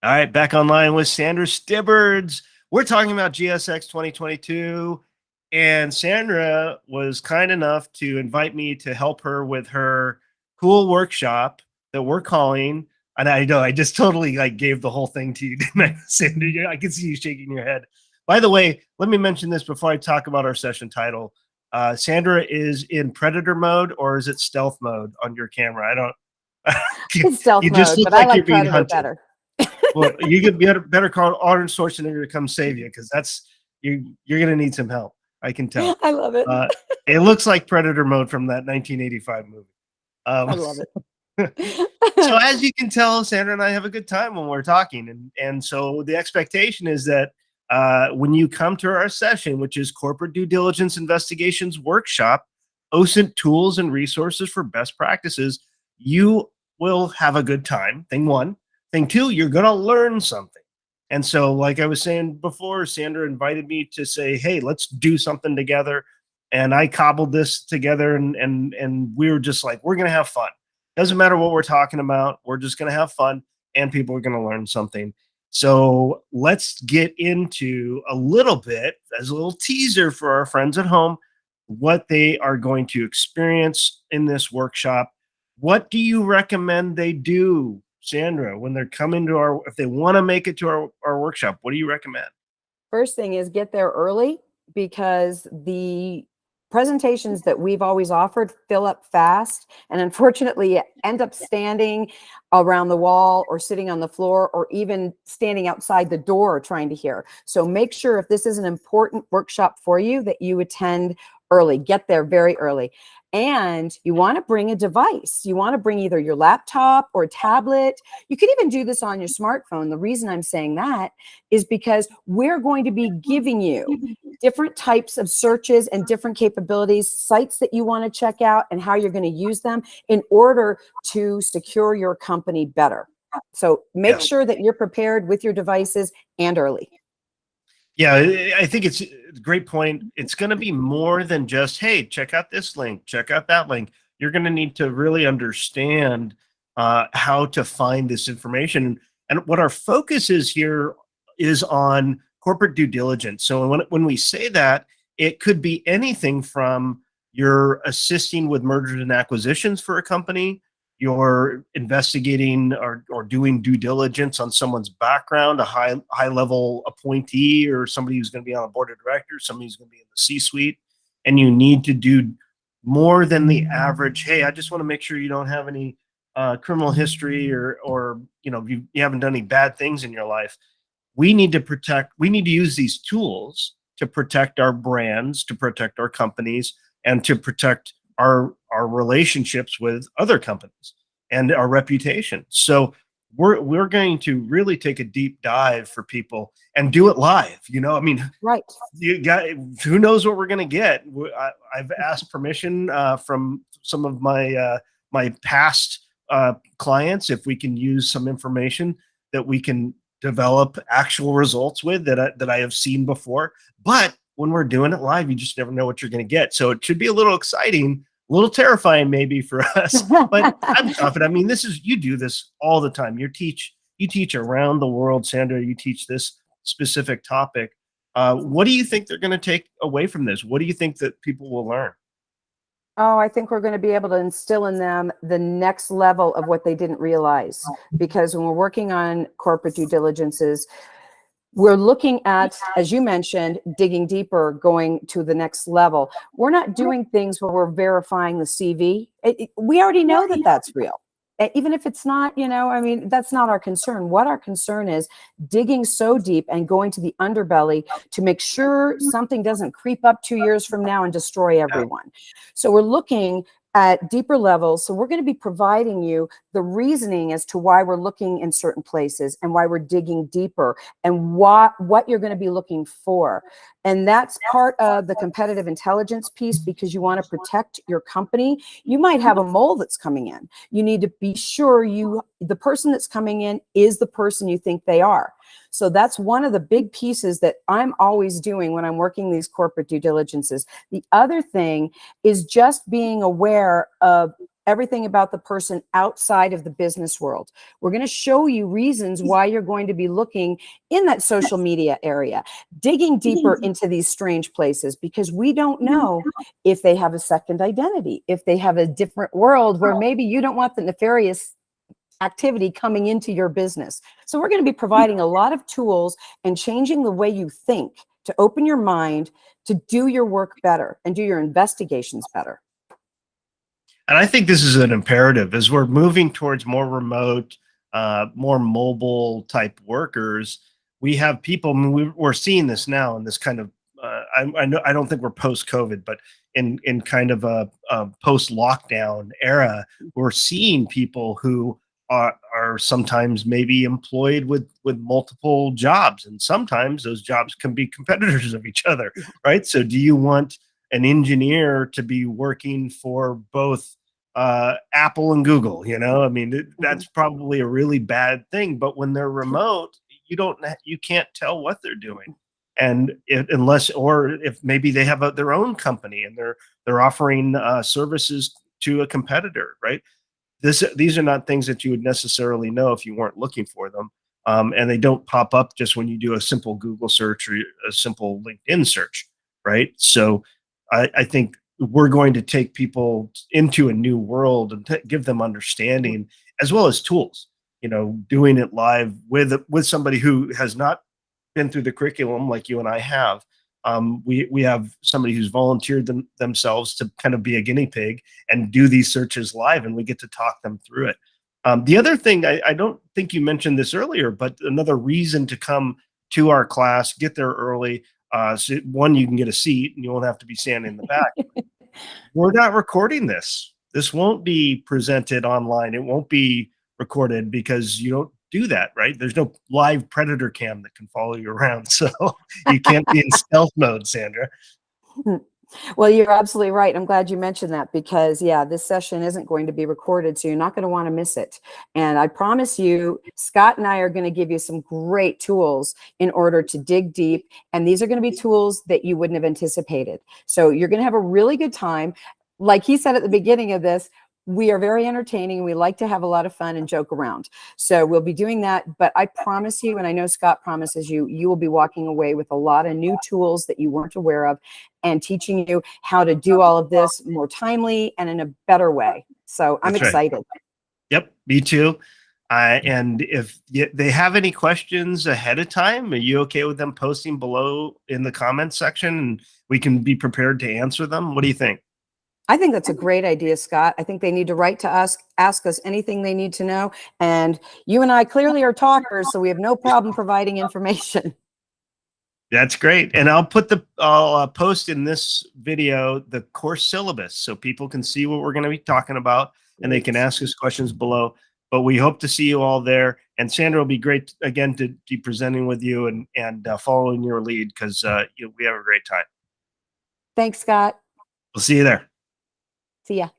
All right, back online with Sandra Stibbards. We're talking about GSX 2022, and Sandra was kind enough to invite me to help her with her cool workshop that we're calling. And I know I just totally like gave the whole thing to you, didn't I, Sandra? I can see you shaking your head. By the way, let me mention this before I talk about our session title. Sandra is in predator mode, or is it stealth mode on your camera? I don't. It's stealth You just mode, look but I like you're like being Predator hunted. better. Well, you get better call Arnold Schwarzenegger to come save you, because that's you're gonna need some help. I can tell. I love it. Uh, it looks like Predator mode from that 1985 movie. I Um, love so it. as you can tell, Sandra and I have a good time when we're talking, and so the expectation is that when you come to our session, which is Corporate Due Diligence Investigations Workshop, OSINT tools and resources for best practices, you will have a good time. Thing one. Thing two, you're going to learn something. And so, like I was saying before, Sandra invited me to say, "Hey, let's do something together." And I cobbled this together, and we were just like, "We're going to have fun. Doesn't matter what we're talking about. We're just going to have fun, and people are going to learn something." So let's get into a little bit, as a little teaser for our friends at home, what they are going to experience in this workshop. What do you recommend they do, Sandra, when they're coming to if they want to make it to our workshop? What do you recommend? First thing is get there early, because the presentations that we've always offered fill up fast, and unfortunately end up standing around the wall or sitting on the floor or even standing outside the door trying to hear. So make sure, if this is an important workshop for you, that you attend early. Get there very early. And you want to bring a device. You want to bring either your laptop or tablet. You can even do this on your smartphone. The reason I'm saying that is because we're going to be giving you different types of searches and different capabilities, sites that you want to check out, and how you're going to use them in order to secure your company better. So make sure that you're prepared with your devices and early. Yeah, I think it's a great point. It's going to be more than just, hey, check out this link, check out that link. You're going to need to really understand how to find this information. And what our focus is here is on corporate due diligence. So when we say that, it could be anything from you're assisting with mergers and acquisitions for a company, you're investigating or doing due diligence on someone's background, a high level appointee or somebody who's going to be on a board of directors, somebody who's going to be in the C-suite, and you need to do more than the average. Hey, I just want to make sure you don't have any criminal history, or you haven't done any bad things in your life. We need to use these tools to protect our brands, to protect our companies, and to protect our relationships with other companies and our reputation. So we're going to really take a deep dive for people and do it live. I mean, Right. you got, who knows what we're going to get. I've asked permission from some of my past clients if we can use some information that we can develop actual results with that I have seen before. But when we're doing it live, you just never know what you're going to get. So it should be a little exciting, a little terrifying maybe for us, but I'm confident. I mean, you do this all the time. You teach around the world, Sandra. You teach this specific topic. What do you think they're going to take away from this? What do you think that people will learn? Oh, I think we're going to be able to instill in them the next level of what they didn't realize. Because when we're working on corporate due diligences, we're looking at, as you mentioned, digging deeper, going to the next level. We're not doing things where we're verifying the CV. We already know that that's real. Even if it's not, I mean, that's not our concern. What our concern is digging so deep and going to the underbelly to make sure something doesn't creep up 2 years from now and destroy everyone. So we're looking at deeper levels. So we're going to be providing you the reasoning as to why we're looking in certain places and why we're digging deeper and what you're going to be looking for. And that's part of the competitive intelligence piece, because you want to protect your company. You might have a mole that's coming in. You need to be sure the person that's coming in is the person you think they are. So that's one of the big pieces that I'm always doing when I'm working these corporate due diligences. The other thing is just being aware of everything about the person outside of the business world. We're going to show you reasons why you're going to be looking in that social media area, digging deeper into these strange places, because we don't know if they have a second identity, if they have a different world where maybe you don't want the nefarious activity coming into your business. So we're going to be providing a lot of tools and changing the way you think to open your mind to do your work better and do your investigations better. And I think this is an imperative as we're moving towards more remote, more mobile type workers. We have people, I mean, we're seeing this now in this kind of, I know, I don't think we're post-COVID, but in kind of a post-lockdown era, we're seeing people who are sometimes maybe employed with multiple jobs, and sometimes those jobs can be competitors of each other, right? So do you want an engineer to be working for both Apple and Google? You know, I mean, that's probably a really bad thing. But when they're remote, you can't tell what they're doing, and unless, or if maybe they have their own company and they're offering services to a competitor, right? These are not things that you would necessarily know if you weren't looking for them, and they don't pop up just when you do a simple Google search or a simple LinkedIn search, right? So I think we're going to take people into a new world and give them understanding as well as tools. You know, doing it live with somebody who has not been through the curriculum like you and I have. We have somebody who's volunteered themselves to kind of be a guinea pig and do these searches live, and we get to talk them through it. The other thing, I don't think you mentioned this earlier, but another reason to come to our class, get there early. So one, you can get a seat and you won't have to be standing in the back. We're not recording this. This won't be presented online. It won't be recorded because you don't do that, right? There's no live predator cam that can follow you around. So you can't be in stealth mode, Sandra. Well, you're absolutely right. I'm glad you mentioned that because, yeah, this session isn't going to be recorded, so you're not going to want to miss it. And I promise you, Scott and I are going to give you some great tools in order to dig deep. And these are going to be tools that you wouldn't have anticipated. So you're going to have a really good time. Like he said at the beginning of this, we are very entertaining. We like to have a lot of fun and joke around. So we'll be doing that. But I promise you, and I know Scott promises you, you will be walking away with a lot of new tools that you weren't aware of and teaching you how to do all of this more timely and in a better way. So I'm excited. Yep, me too. And if they have any questions ahead of time, are you okay with them posting below in the comments section and we can be prepared to answer them? What do you think? I think that's a great idea, Scott. I think they need to write to us, ask us anything they need to know. And you and I clearly are talkers, so we have no problem providing information. That's great. And I'll post in this video the course syllabus so people can see what we're going to be talking about and they can ask us questions below. But we hope to see you all there. And Sandra, will be great again to be presenting with you and following your lead because we have a great time. Thanks, Scott. We'll see you there. See ya.